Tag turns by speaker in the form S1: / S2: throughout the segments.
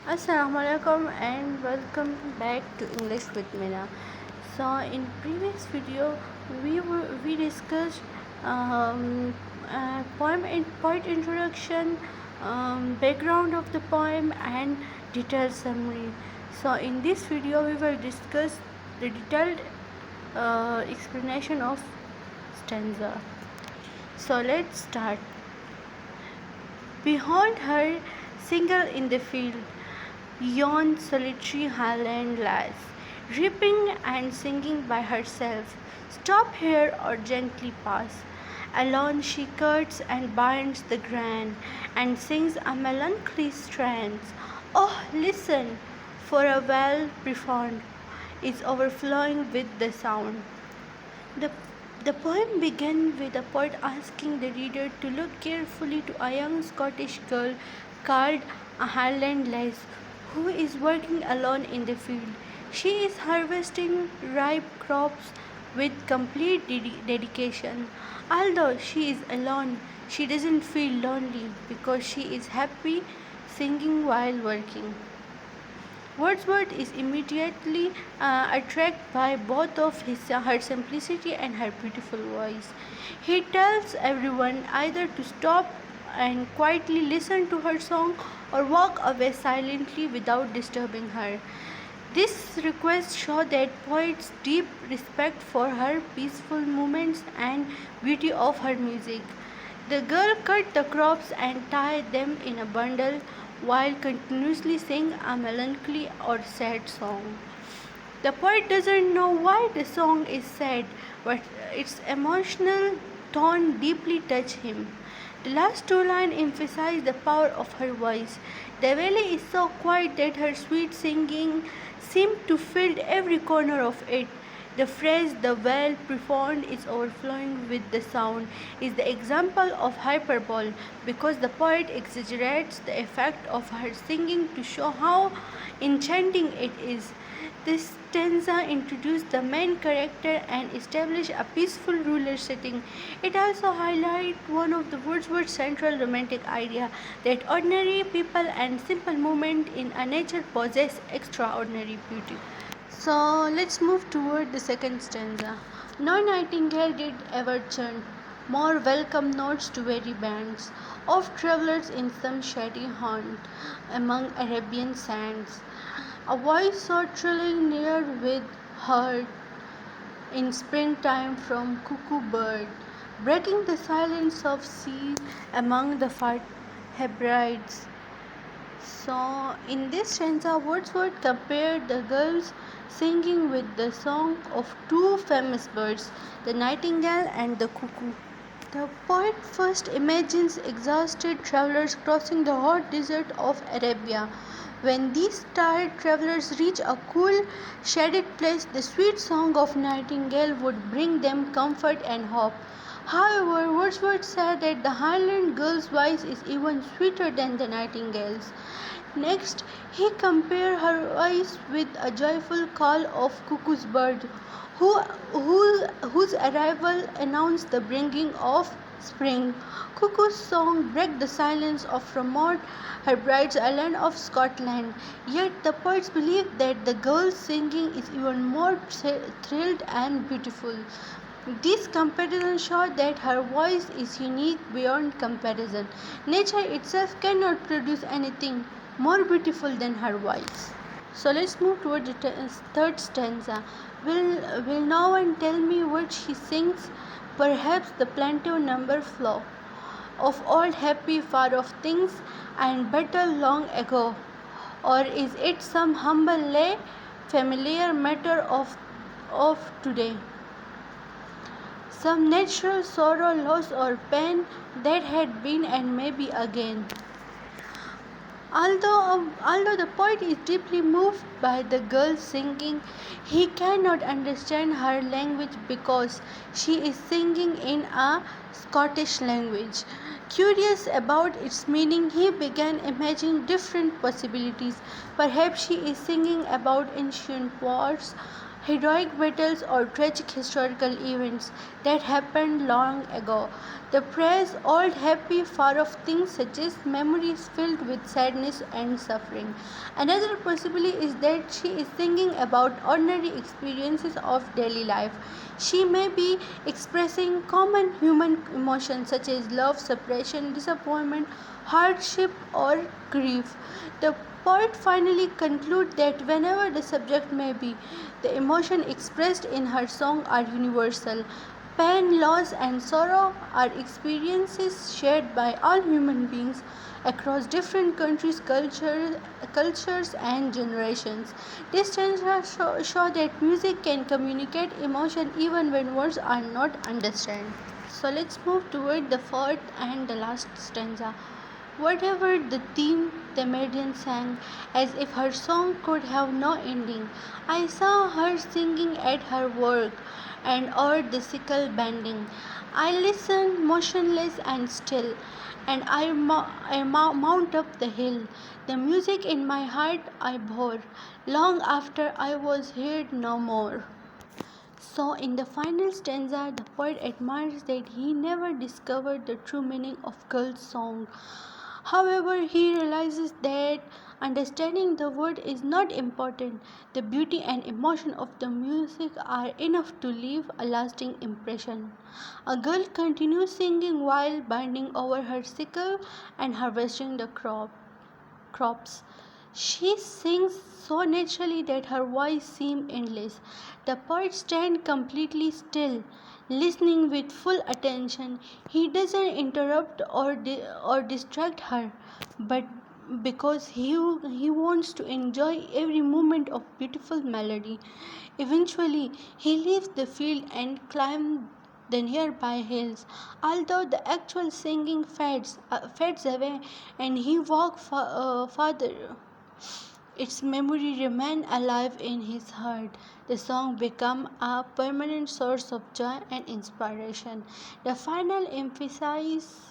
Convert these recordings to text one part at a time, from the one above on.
S1: Assalamualaikum and welcome back to English with Mina. So in previous video we discussed poet introduction, background of the poem and detailed summary. So in this video we will discuss the detailed explanation of stanza. So let's start. Behind her, single in the field, yon solitary highland lies, reaping and singing by herself. Stop here or gently pass. Alone she cuts and binds the grain, and sings a melancholy strain. Oh, listen, for a well profound is overflowing with the sound. The, the poem began with the poet asking the reader to look carefully to a young Scottish girl called a Highland lass who is working alone in the field. She is harvesting ripe crops with complete dedication. Although she is alone, she doesn't feel lonely because she is happy singing while working. Wordsworth is immediately attracted by both of her simplicity and her beautiful voice. He tells everyone either to stop and quietly listen to her song or walk away silently without disturbing her. This request shows that poet's deep respect for her peaceful movements and beauty of her music. The girl cut the crops and tied them in a bundle while continuously singing a melancholy or sad song. The poet doesn't know why the song is sad, but its emotional tone deeply touches him. The last two lines emphasize the power of her voice. The valley is so quiet that her sweet singing seemed to fill every corner of it. The phrase "the well profound is overflowing with the sound" is the example of hyperbole because the poet exaggerates the effect of her singing to show how enchanting it is. This stanza introduces the main character and establishes a peaceful rural setting. It also highlights one of the Wordsworth's central romantic ideas that ordinary people and simple movement in a nature possess extraordinary beauty. So let's move toward the second stanza. No nightingale did ever chant more welcome notes to weary bands of travellers in some shady haunt among Arabian sands. A voice so thrilling near with heard in springtime from cuckoo bird, breaking the silence of sea among the far Hebrides. So, in this stanza, Wordsworth compared the girls singing with the song of two famous birds, the nightingale and the cuckoo. The poet first imagines exhausted travelers crossing the hot desert of Arabia. When these tired travelers reach a cool, shaded place, the sweet song of nightingale would bring them comfort and hope. However, Wordsworth said that the Highland girl's voice is even sweeter than the nightingale's. Next, he compared her voice with a joyful call of cuckoo's bird, whose arrival announced the bringing of spring. Cuckoo's song breaks the silence of remote Hebrides island of Scotland. Yet the poets believe that the girl's singing is even more thrilled and beautiful. These comparisons show that her voice is unique beyond comparison. Nature itself cannot produce anything more beautiful than her voice. So let's move toward the third stanza. Will no one tell me what she sings? Perhaps the plaintive number flow of old happy far off things and better long ago, or is it some humble lay, familiar matter of today? Some natural sorrow, loss, or pain that had been and may be again. Although the poet is deeply moved by the girl singing, he cannot understand her language because she is singing in a Scottish language. Curious about its meaning, he began imagining different possibilities. Perhaps she is singing about ancient wars, heroic battles or tragic historical events that happened long ago. The phrase old happy far off things suggests memories filled with sadness and suffering. Another possibility is that she is thinking about ordinary experiences of daily life. She may be expressing common human emotions such as love, separation, disappointment, hardship, or grief. The poet finally concludes that whenever the subject may be, the emotions expressed in her song are universal. Pain, loss, and sorrow are experiences shared by all human beings across different countries, cultures, and generations. This show that music can communicate emotion even when words are not understood. So let's move toward the fourth and the last stanza. Whatever the theme, the maiden sang, as if her song could have no ending. I saw her singing at her work and o'er the sickle bending. I listened motionless and still, and I mount up the hill. The music in my heart I bore, long after I was heard no more. So, in the final stanza, the poet admires that he never discovered the true meaning of girl's song. However, he realizes that understanding the word is not important. The beauty and emotion of the music are enough to leave a lasting impression. A girl continues singing while bending over her sickle and harvesting the crops. She sings so naturally that her voice seems endless. The poet stands completely still, listening with full attention. He doesn't interrupt or distract her, but because he wants to enjoy every moment of beautiful melody. Eventually, he leaves the field and climbs the nearby hills. Although the actual singing fades away, and he walks farther, its memory remains alive in his heart. The song becomes a permanent source of joy and inspiration. The final emphasize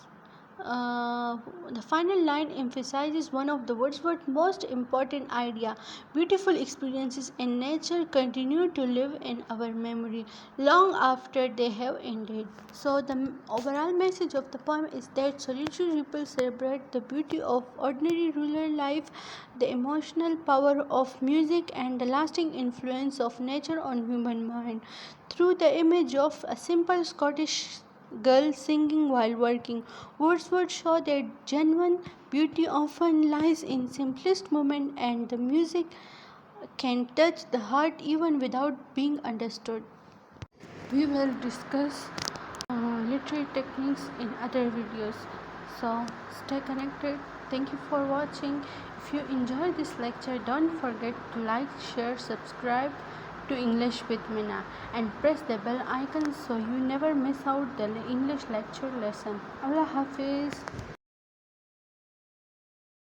S1: uh, the final line emphasizes one of the Wordsworth's most important ideas. Beautiful experiences in nature continue to live in our memory long after they have ended. So, the overall message of the poem is that solitary people celebrate the beauty of ordinary rural life, the emotional power of music, and the lasting influence of nature on human mind. Through the image of a simple Scottish girl singing while working, Wordsworth showed that genuine beauty often lies in simplest moments, and the music can touch the heart even without being understood. We will discuss literary techniques in other videos. So stay connected. Thank you for watching. If you enjoyed this lecture, don't forget to like, share, subscribe to English with Mina and press the bell icon so you never miss out the English lecture lesson. Allah Hafiz.